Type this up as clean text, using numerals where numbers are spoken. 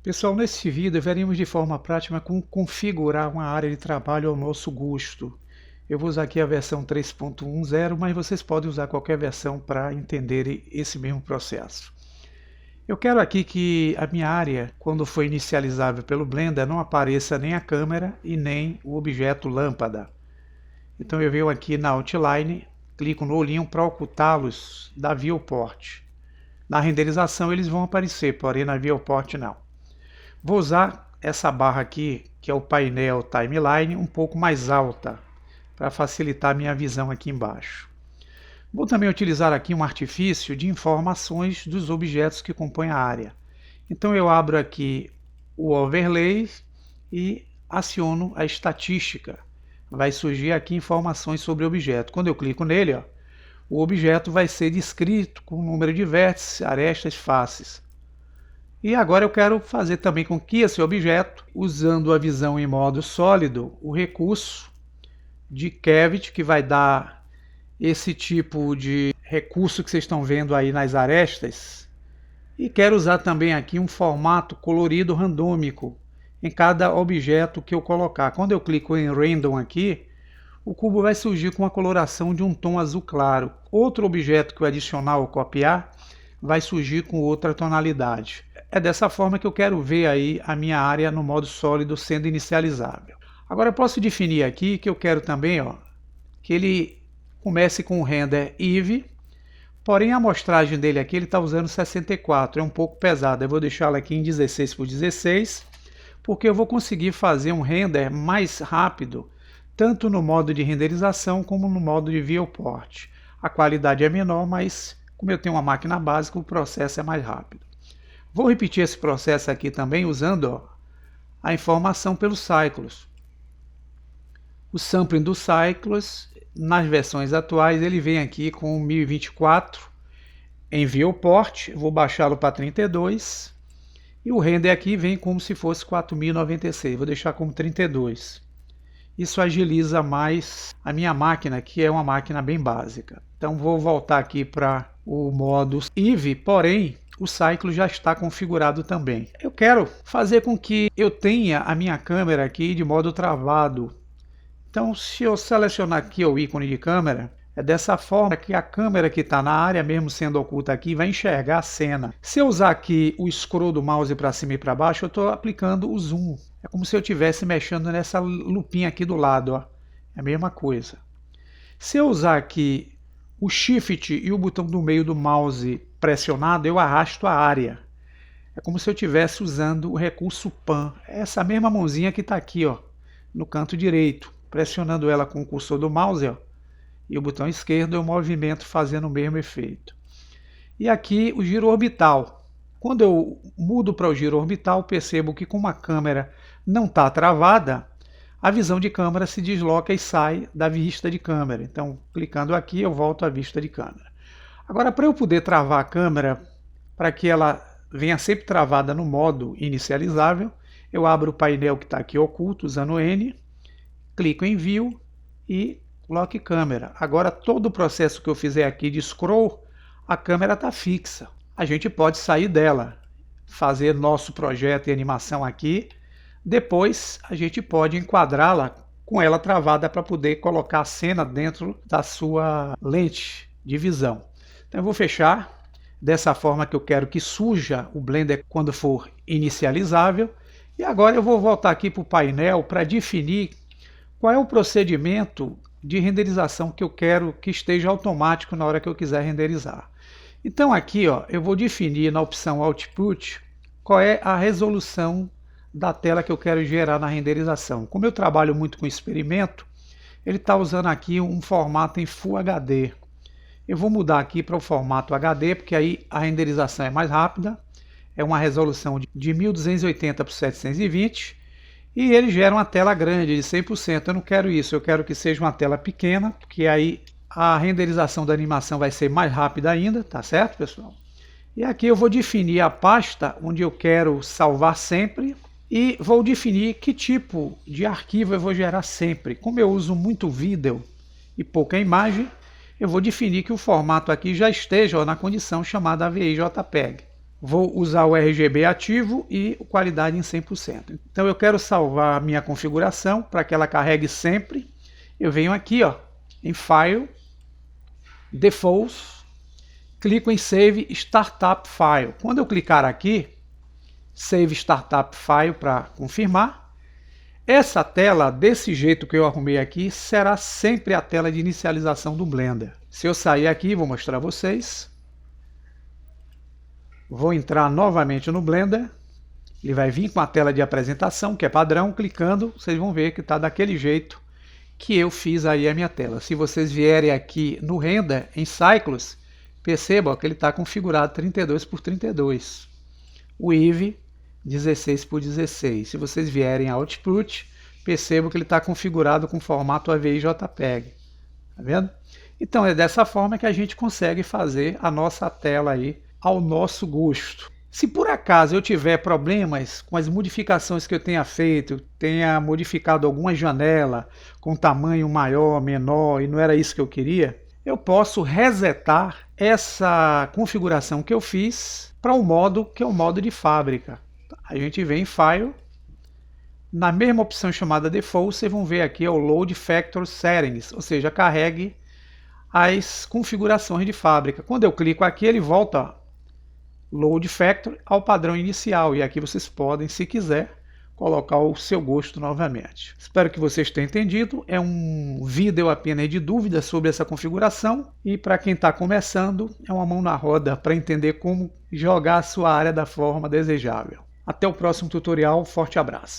Pessoal, nesse vídeo veremos de forma prática como configurar uma área de trabalho ao nosso gosto. Eu vou usar aqui a versão 3.10, mas vocês podem usar qualquer versão para entenderem esse mesmo processo. Eu quero aqui que a minha área, quando for inicializável pelo Blender, não apareça nem a câmera e nem o objeto lâmpada. Então eu venho aqui na Outline, clico no olhinho para ocultá-los da viewport. Na renderização eles vão aparecer, porém na viewport não. Vou usar essa barra aqui, que é o painel Timeline, um pouco mais alta, para facilitar a minha visão aqui embaixo. Vou também utilizar aqui um artifício de informações dos objetos que compõem a área. Então eu abro aqui o Overlay e aciono a estatística. Vai surgir aqui informações sobre o objeto. Quando eu clico nele, ó, o objeto vai ser descrito com o número de vértices, arestas, faces. E agora eu quero fazer também com que esse objeto, usando a visão em modo sólido, o recurso de Cavity, que vai dar esse tipo de recurso que vocês estão vendo aí nas arestas. E quero usar também aqui um formato colorido randômico em cada objeto que eu colocar. Quando eu clico em Random aqui, o cubo vai surgir com a coloração de um tom azul claro. Outro objeto que eu adicionar ou copiar vai surgir com outra tonalidade. É dessa forma que eu quero ver aí a minha área no modo sólido sendo inicializável. Agora eu posso definir aqui que eu quero também, ó, que ele comece com o render Eve, porém a amostragem dele aqui ele está usando 64, é um pouco pesado. Eu vou deixá-la aqui em 16 por 16, porque eu vou conseguir fazer um render mais rápido, tanto no modo de renderização como no modo de viewport. A qualidade é menor, mas como eu tenho uma máquina básica, o processo é mais rápido. Vou repetir esse processo aqui também usando, ó, a informação pelos cycles. O sampling dos cycles, nas versões atuais, ele vem aqui com 1024 em viewport. Vou baixá-lo para 32. E o render aqui vem como se fosse 4096. Vou deixar como 32. Isso agiliza mais a minha máquina, que é uma máquina bem básica. Então vou voltar aqui para o modo Eve, porém o Cycle já está configurado também. Eu quero fazer com que eu tenha a minha câmera aqui de modo travado. Então se eu selecionar aqui o ícone de câmera, é dessa forma que a câmera que está na área, mesmo sendo oculta aqui, vai enxergar a cena. Se eu usar aqui o scroll do mouse para cima e para baixo, eu estou aplicando o zoom. É como se eu estivesse mexendo nessa lupinha aqui do lado, ó. É a mesma coisa. Se eu usar aqui o Shift e o botão do meio do mouse pressionado, eu arrasto a área. É como se eu estivesse usando o recurso Pan. Essa mesma mãozinha que está aqui, ó, no canto direito. Pressionando ela com o cursor do mouse, ó, e o botão esquerdo é o movimento fazendo o mesmo efeito. E aqui o giro orbital. Quando eu mudo para o giro orbital, percebo que como a câmera não está travada, a visão de câmera se desloca e sai da vista de câmera. Então, clicando aqui, eu volto à vista de câmera. Agora, para eu poder travar a câmera, para que ela venha sempre travada no modo inicializável, eu abro o painel que está aqui oculto, usando o N, clico em View e Lock Câmera. Agora todo o processo que eu fizer aqui de scroll, a câmera está fixa. A gente pode sair dela, fazer nosso projeto e animação aqui. Depois a gente pode enquadrá-la com ela travada para poder colocar a cena dentro da sua lente de visão. Então eu vou fechar dessa forma que eu quero que surja o Blender quando for inicializável. E agora eu vou voltar aqui para o painel para definir qual é o procedimento de renderização que eu quero que esteja automático na hora que eu quiser renderizar. Então aqui, ó, eu vou definir na opção Output qual é a resolução da tela que eu quero gerar na renderização. Como eu trabalho muito com experimento, ele está usando aqui um formato em Full HD. Eu vou mudar aqui para o formato HD, porque aí a renderização é mais rápida. É uma resolução de 1280 por 720. E ele gera uma tela grande de 100%. Eu não quero isso, eu quero que seja uma tela pequena, porque aí a renderização da animação vai ser mais rápida ainda, tá certo, pessoal? E aqui eu vou definir a pasta onde eu quero salvar sempre e vou definir que tipo de arquivo eu vou gerar sempre. Como eu uso muito vídeo e pouca imagem, eu vou definir que o formato aqui já esteja na condição chamada AVI JPEG. Vou usar o RGB ativo e qualidade em 100%. Então eu quero salvar a minha configuração para que ela carregue sempre. Eu venho aqui, ó, em File, Defaults, clico em Save Startup File. Quando eu clicar aqui, Save Startup File para confirmar, essa tela, desse jeito que eu arrumei aqui, será sempre a tela de inicialização do Blender. Se eu sair aqui, vou mostrar a vocês. Vou entrar novamente no Blender. Ele vai vir com a tela de apresentação, que é padrão. Clicando, vocês vão ver que está daquele jeito que eu fiz aí a minha tela. Se vocês vierem aqui no Render, em Cycles, percebam que ele está configurado 32 por 32. O IV 16 por 16. Se vocês vierem a Output, percebam que ele está configurado com formato AVI JPEG. Tá vendo? Então é dessa forma que a gente consegue fazer a nossa tela aí ao nosso gosto. Se por acaso eu tiver problemas com as modificações que eu tenha feito, tenha modificado alguma janela com tamanho maior, menor e não era isso que eu queria, eu posso resetar essa configuração que eu fiz para um modo que é o modo de fábrica. A gente vem em File, na mesma opção chamada Default, vocês vão ver aqui o Load Factor Settings, ou seja, carregue as configurações de fábrica. Quando eu clico aqui, ele volta Load Factor ao padrão inicial, e aqui vocês podem, se quiser, colocar o seu gosto novamente. Espero que vocês tenham entendido. É um vídeo apenas de dúvidas sobre essa configuração, e para quem está começando, é uma mão na roda para entender como jogar a sua área da forma desejável. Até o próximo tutorial, forte abraço!